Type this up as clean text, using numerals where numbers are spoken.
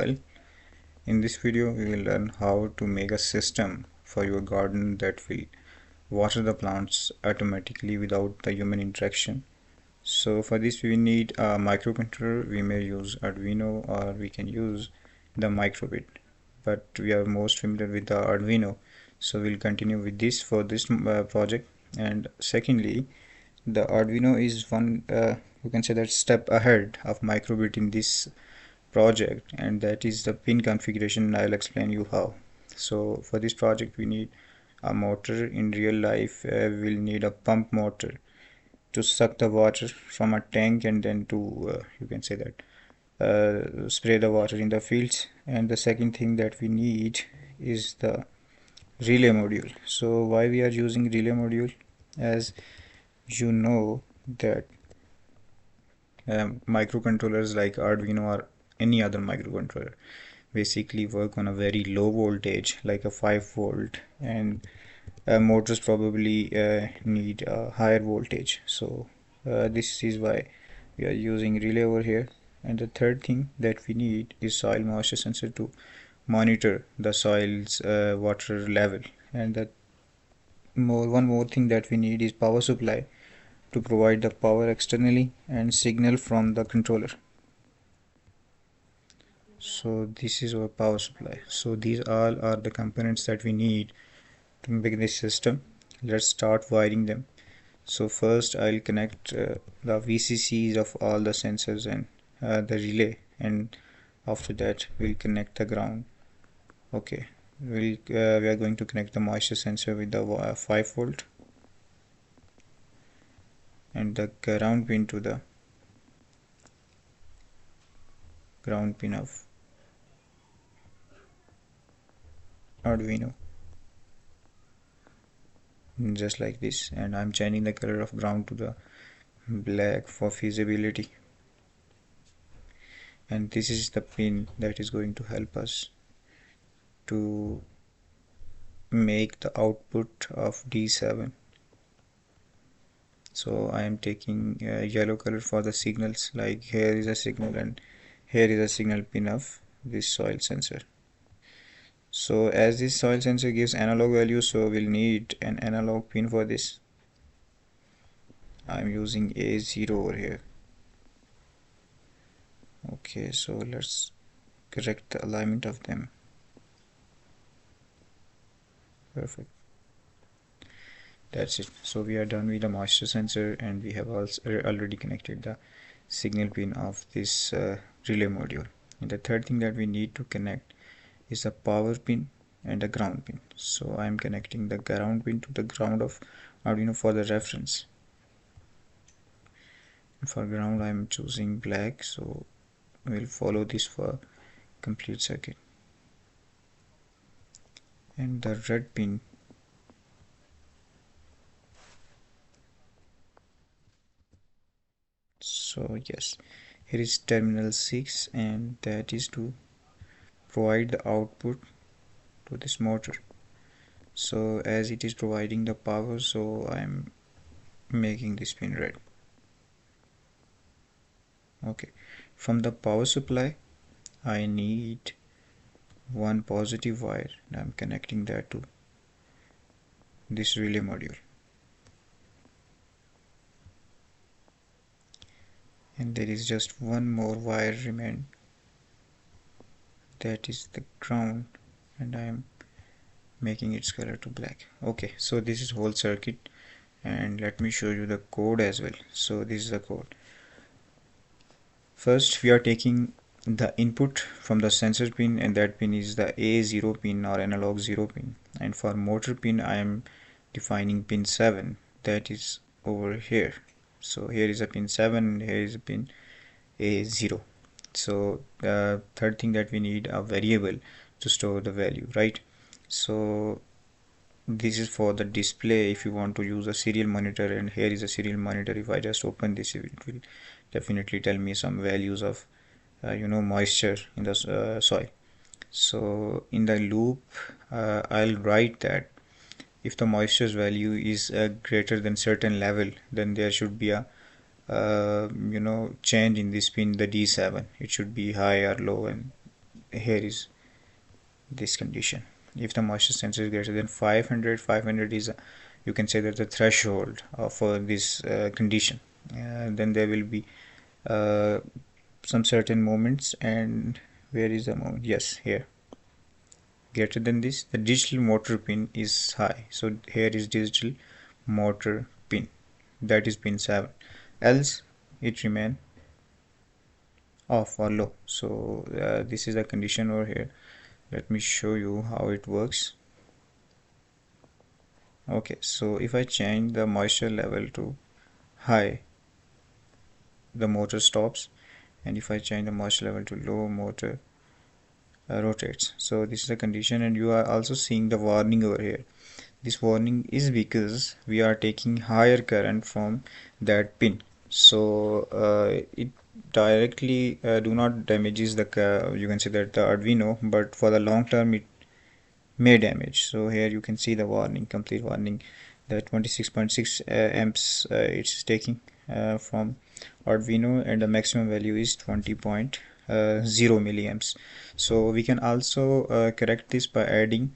well. In this video we will learn how to make a system for your garden that will water the plants automatically without the human interaction. So for this we need a microcontroller. We may use Arduino or we can use the microbit, but we are most familiar with the Arduino, so we'll continue with this for this project. And secondly, the Arduino is one you can say that step ahead of microbit in this project, and that is the pin configuration. I'll explain you how. So for this project we need a motor. In real life we'll need a pump motor to suck the water from a tank and then to you can say that spray the water in the fields. And the second thing that we need is the relay module. So why we are using relay module? As you know that microcontrollers like Arduino or any other microcontroller basically work on a very low voltage like a 5 volt, and motors probably need a higher voltage. So this is why we are using relay over here. And the third thing that we need is soil moisture sensor to monitor the soil's water level. And one more thing that we need is power supply to provide the power externally and signal from the controller. So this is our power supply. So these all are the components that we need to make this system. Let's start wiring them. So first I'll connect the VCCs of all the sensors and the relay, and after that we'll connect the ground. Okay, we are going to connect the moisture sensor with the 5 volt and the ground pin to the ground pin of Arduino, just like this. And I'm changing the color of ground to the black for feasibility. And this is the pin that is going to help us to make the output of D7. So I am taking yellow color for the signals, like here is a signal and here is a signal pin of this soil sensor. So as this soil sensor gives analog value, so we'll need an analog pin for this. I'm using A0 over here. Okay, so let's correct the alignment of them. Perfect. That's it. So we are done with the moisture sensor, and we have also already connected the signal pin of this relay module. And the third thing that we need to connect is the power pin and the ground pin. So I am connecting the ground pin to the ground of Arduino for the reference. For ground I am choosing black, so we'll follow this for complete circuit. And the red pin so yes, here is terminal 6, and that is to provide the output to this motor. So as it is providing the power, so I am making this pin red. Okay, from the power supply I need one positive wire, and I'm connecting that to this relay module. And there is just one more wire remain, that is the ground, and I am making its color to black. Okay, so this is whole circuit, and let me show you the code as well. So this is the code. First we are taking the input from the sensor pin, and that pin is the A0 pin or analog 0 pin. And for motor pin I am defining pin 7, that is over here. So here is a pin 7, here is a pin A0. So the third thing that we need a variable to store the value, right? So this is for the display if you want to use a serial monitor, and here is a serial monitor. If I just open this, it will definitely tell me some values of moisture in the soil. So in the loop I'll write that if the moisture's value is greater than certain level, then there should be a change in this pin, the D7. It should be high or low, and here is this condition. If the moisture sensor is greater than 500 is you can say that the threshold for this condition. Then there will be some certain moments, and where is the moment? Yes, here. Greater than this, the digital motor pin is high. So here is digital motor pin, that is pin 7. Else it remain off or low. So this is a condition over here. Let me show you how it works. Okay, so if I change the moisture level to high, the motor stops, and if I change the moisture level to low, motor rotates. So this is a condition, and you are also seeing the warning over here. This warning is because we are taking higher current from that pin. So it directly do not damages the you can say that the Arduino, but for the long term it may damage. So here you can see the warning, complete warning, that 26.6 amps it's taking from Arduino, and the maximum value is 20.0 milliamps. So we can also correct this by adding